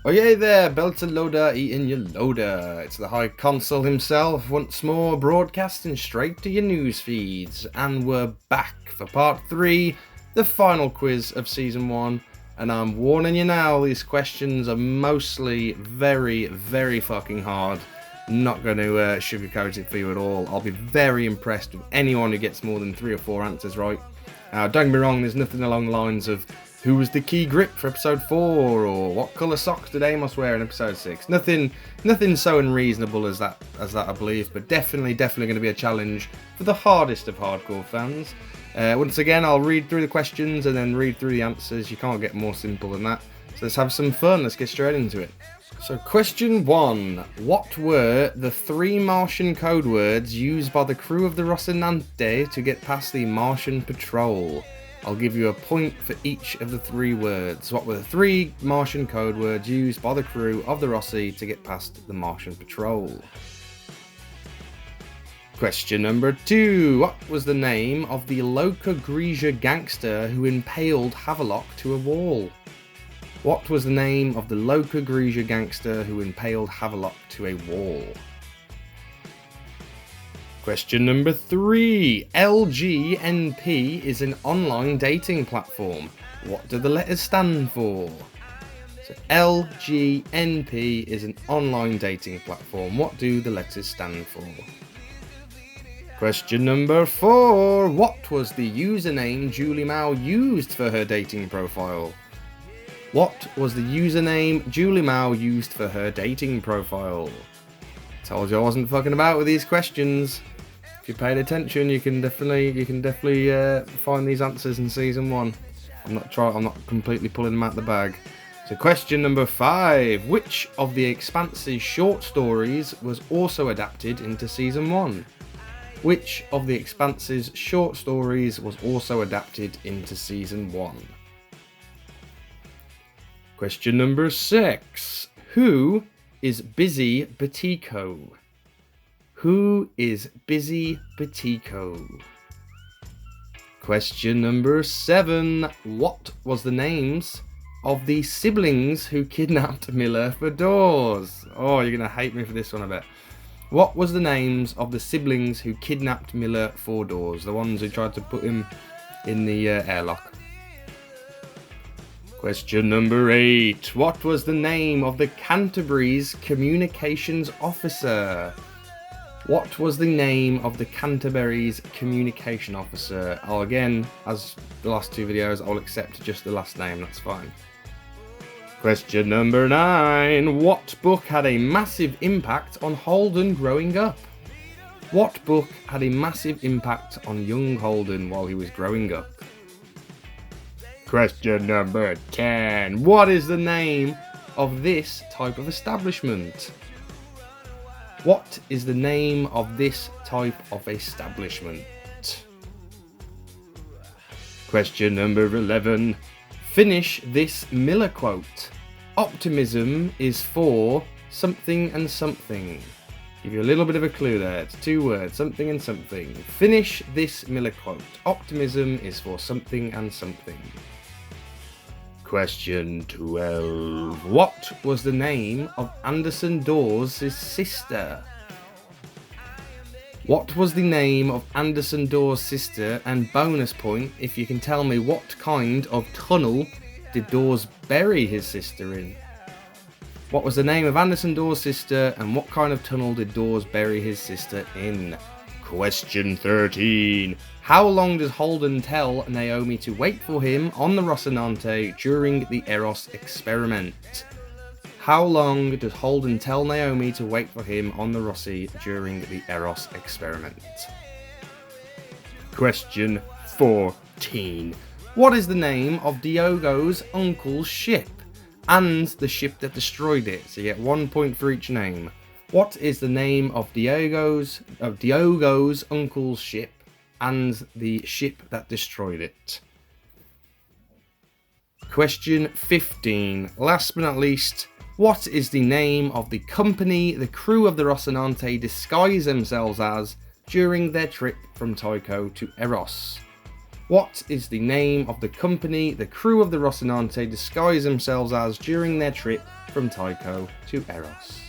Oh yeah there, belterlowda, inyalowda. It's the High Consul himself once more, broadcasting straight to your news feeds. And we're back for part 3, the final quiz of Season 1. And I'm warning you now, these questions are mostly very, very fucking hard. Not going to sugarcoat it for you at all. I'll be very impressed with anyone who gets more than 3 or 4 answers right. Don't get me wrong, there's nothing along the lines of who was the key grip for episode 4, or what colour socks did Amos wear in episode 6. Nothing so unreasonable as that I believe, but definitely going to be a challenge for the hardest of hardcore fans. Once again, I'll read through the questions and then read through the answers. You can't get more simple than that. So let's have some fun. Let's get straight into it. So question 1. What were the 3 Martian code words used by the crew of the Rocinante to get past the Martian patrol? I'll give you a point for each of the 3 words. What were the 3 Martian code words used by the crew of the Rossi to get past the Martian patrol? Question number 2. What was the name of the Loca Grisia gangster who impaled Havelock to a wall? What was the name of the Loca Grisia gangster who impaled Havelock to a wall? Question number 3. LGNP is an online dating platform. What do the letters stand for? So LGNP is an online dating platform. What do the letters stand for? Question number 4. What was the username Julie Mao used for her dating profile? What was the username Julie Mao used for her dating profile? Told you I wasn't fucking about with these questions. If you paid attention, you can definitely find these answers in season 1. I'm not completely pulling them out the bag. So question number 5. Which of the Expanse's short stories was also adapted into season 1? Which of the Expanse's short stories was also adapted into season 1? Question number 6. Who is Busy Batico? Who is Busy Batico? Question number 7. What was the names of the siblings who kidnapped Miller for Dawes? Oh, you're going to hate me for this one, I bet. What was the names of the siblings who kidnapped Miller for Dawes? The ones who tried to put him in the airlock. Question number 8. What was the name of the Canterbury's communications officer? What was the name of the Canterbury's communication officer? Oh, again, as the last 2 videos, I'll accept just the last name, that's fine. Question number 9. What book had a massive impact on Holden growing up? What book had a massive impact on young Holden while he was growing up? Question number 10. What is the name of this type of establishment? What is the name of this type of establishment? Question number 11. Finish this Miller quote. Optimism is for something and something. Give you a little bit of a clue there. It's 2 words, something and something. Finish this Miller quote. Optimism is for something and something. Question 12. What was the name of Anderson Dawes' sister? What was the name of Anderson Dawes' sister? And bonus point if you can tell me what kind of tunnel did Dawes bury his sister in? What was the name of Anderson Dawes' sister and what kind of tunnel did Dawes bury his sister in? Question 13. How long does Holden tell Naomi to wait for him on the Rocinante during the Eros experiment? How long does Holden tell Naomi to wait for him on the Rossi during the Eros experiment? Question 14. What is the name of Diogo's uncle's ship and the ship that destroyed it? So you get 1 point for each name. What is the name of Diogo's uncle's ship and the ship that destroyed it? Question 15. Last but not least, what is the name of the company the crew of the Rocinante disguise themselves as during their trip from Tycho to Eros? What is the name of the company the crew of the Rocinante disguise themselves as during their trip from Tycho to Eros?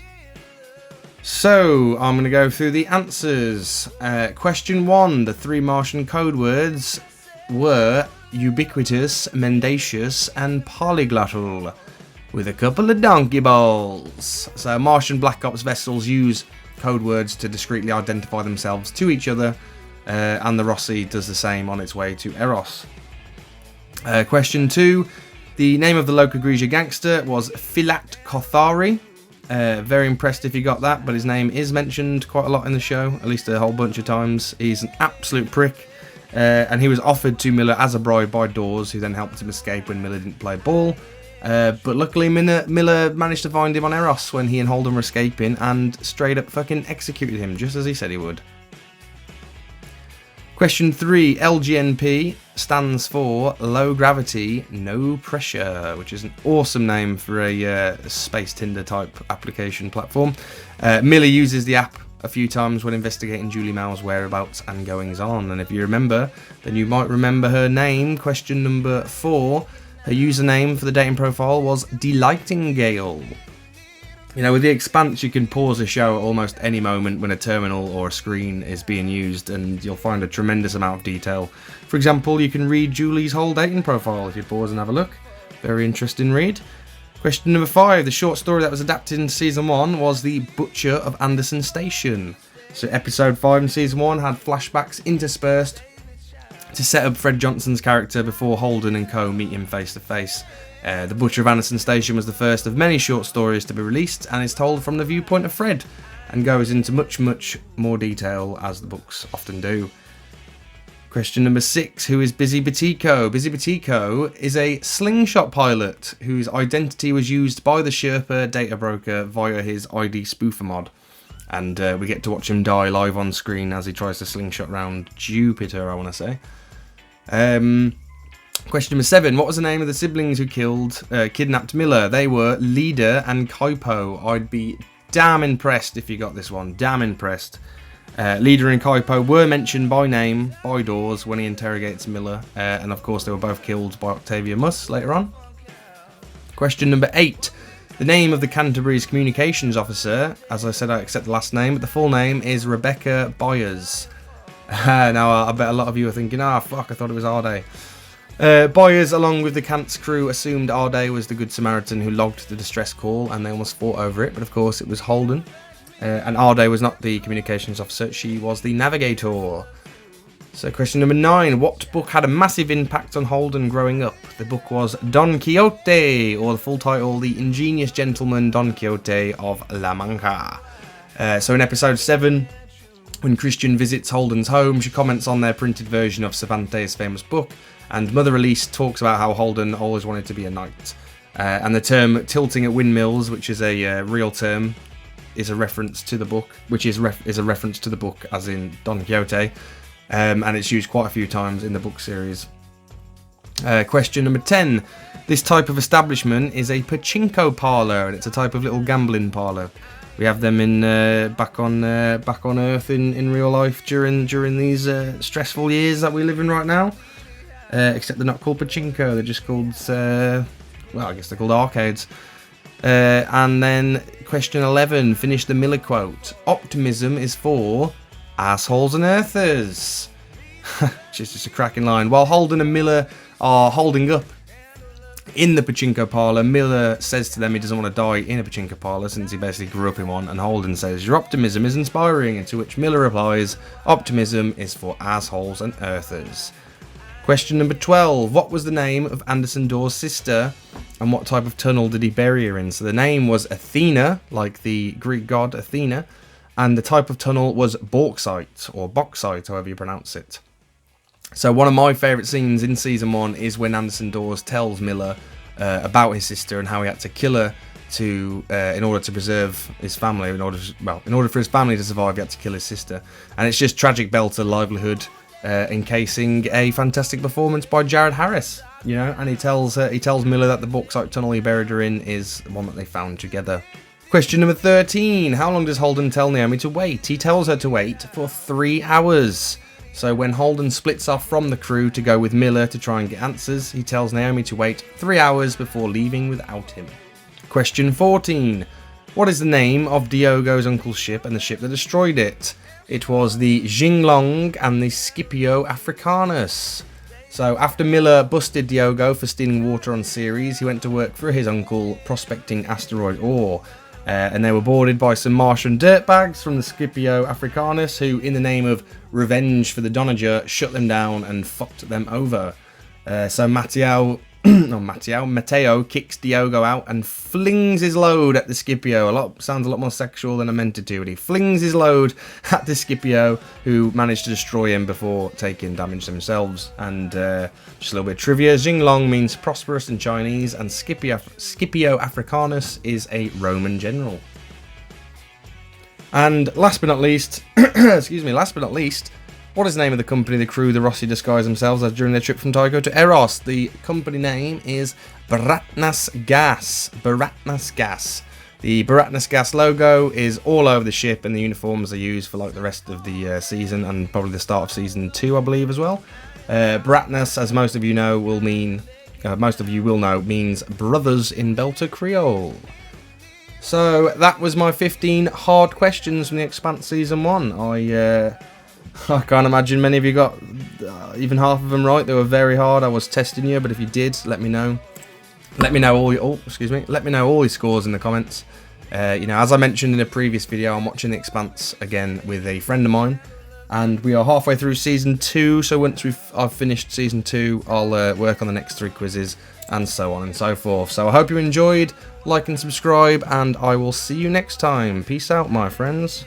So, I'm going to go through the answers. Question 1, the 3 Martian code words were ubiquitous, mendacious, and polyglottal, with a couple of donkey balls. So, Martian Black Ops vessels use code words to discreetly identify themselves to each other, and the Rossi does the same on its way to Eros. Question 2, the name of the Loca Grigia gangster was Filat Kothari. Very impressed if you got that, but his name is mentioned quite a lot in the show, at least a whole bunch of times. He's an absolute prick, and he was offered to Miller as a bribe by Dawes, who then helped him escape when Miller didn't play ball. But luckily Miller managed to find him on Eros when he and Holden were escaping, and straight up fucking executed him, just as he said he would. Question 3, LGNP stands for Low Gravity, No Pressure, which is an awesome name for a space Tinder type application platform. Miller uses the app a few times when investigating Julie Mao's whereabouts and goings on, and if you remember, then you might remember her name. Question number 4, her username for the dating profile was Delightingale. You know, with the Expanse, you can pause a show at almost any moment when a terminal or a screen is being used, and you'll find a tremendous amount of detail. For example, you can read Julie's whole dating profile if you pause and have a look. Very interesting read. Question number 5, the short story that was adapted in Season 1 was The Butcher of Anderson Station. So Episode 5 in Season 1 had flashbacks interspersed to set up Fred Johnson's character before Holden and co meet him face to face. The Butcher of Anderson Station was the first of many short stories to be released, and is told from the viewpoint of Fred, and goes into much more detail, as the books often do. Question number 6, who is Busy Batiko? Busy Batiko is a slingshot pilot whose identity was used by the Sherpa data broker via his ID spoofer mod, and we get to watch him die live on screen as he tries to slingshot around Jupiter, I want to say. Question number 7. What was the name of the siblings who kidnapped Miller? They were Leader and Kaipo. I'd be damn impressed if you got this one. Damn impressed. Leader and Kaipo were mentioned by name by Dawes when he interrogates Miller. And of course they were both killed by Octavia Muss later on. Question number 8. The name of the Canterbury's communications officer. As I said, I accept the last name, but the full name is Rebecca Byers. Now I bet a lot of you are thinking, fuck, I thought it was Arday. Byers, along with the Cant's crew, assumed Arday was the Good Samaritan who logged the distress call, and they almost fought over it, but of course it was Holden. And Arday was not the communications officer, she was the navigator. So question number 9, what book had a massive impact on Holden growing up? The book was Don Quixote, or the full title, The Ingenious Gentleman Don Quixote of La Mancha. So in episode 7, when Christian visits Holden's home, she comments on their printed version of Cervantes' famous book, and Mother Elise talks about how Holden always wanted to be a knight. And the term tilting at windmills, which is a real term, is a reference to the book, which is a reference to the book as in Don Quixote, and it's used quite a few times in the book series. Question number 10. This type of establishment is a pachinko parlour, and it's a type of little gambling parlour. We have them in back on Earth in real life during these stressful years that we live in right now. Except they're not called pachinko, they're just called, I guess they're called arcades. And then question 11, finish the Miller quote. Optimism is for assholes and earthers. Which is just a cracking line. While Holden and Miller are holding up in the pachinko parlour, Miller says to them he doesn't want to die in a pachinko parlour since he basically grew up in one, and Holden says, your optimism is inspiring, and to which Miller replies, optimism is for assholes and earthers. Question number 12. What was the name of Anderson Dawes' sister, and what type of tunnel did he bury her in? So the name was Athena, like the Greek god Athena, and the type of tunnel was bauxite, or bauxite, however you pronounce it. So one of my favourite scenes in Season 1 is when Anderson Dawes tells Miller about his sister and how he had to kill her in order to preserve his family. In order for his family to survive, he had to kill his sister. And it's just tragic belter livelihood, encasing a fantastic performance by Jared Harris, and he tells Miller that the bauxite tunnel he buried her in is the one that they found together. Question number 13. How long does Holden tell Naomi to wait? He tells her to wait for 3 hours. So when Holden splits off from the crew to go with Miller to try and get answers, he tells Naomi to wait 3 hours before leaving without him. Question 14. What is the name of Diogo's uncle's ship and the ship that destroyed it? It was the Jinglong and the Scipio Africanus. So after Miller busted Diogo for stealing water on Ceres, he went to work for his uncle prospecting asteroid ore. And they were boarded by some Martian dirtbags from the Scipio Africanus, who, in the name of revenge for the Donager, shut them down and fucked them over. So Matteo kicks Diogo out and flings his load at the Scipio. Sounds a lot more sexual than I meant it to, but he flings his load at the Scipio, who managed to destroy him before taking damage themselves. And just a little bit of trivia: Jinglong means prosperous in Chinese, and Scipio Africanus is a Roman general. And last but not least, what is the name of the company, the crew, the Rossi disguised themselves as during their trip from Tycho to Eros? The company name is Baratnas Gas. Baratnas Gas. The Baratnas Gas logo is all over the ship, and the uniforms are used for like the rest of the season and probably the start of season 2, I believe, as well. Baratnas, as most of you know, means brothers in Belter Creole. So that was my 15 hard questions from the Expanse season 1. I can't imagine many of you got even half of them right. They were very hard. I was testing you, but if you did, let me know. Let me know all your scores in the comments. As I mentioned in a previous video, I'm watching The Expanse again with a friend of mine, and we are halfway through season 2. So once I've finished season 2, I'll work on the next 3 quizzes and so on and so forth. So I hope you enjoyed. Like and subscribe, and I will see you next time. Peace out, my friends.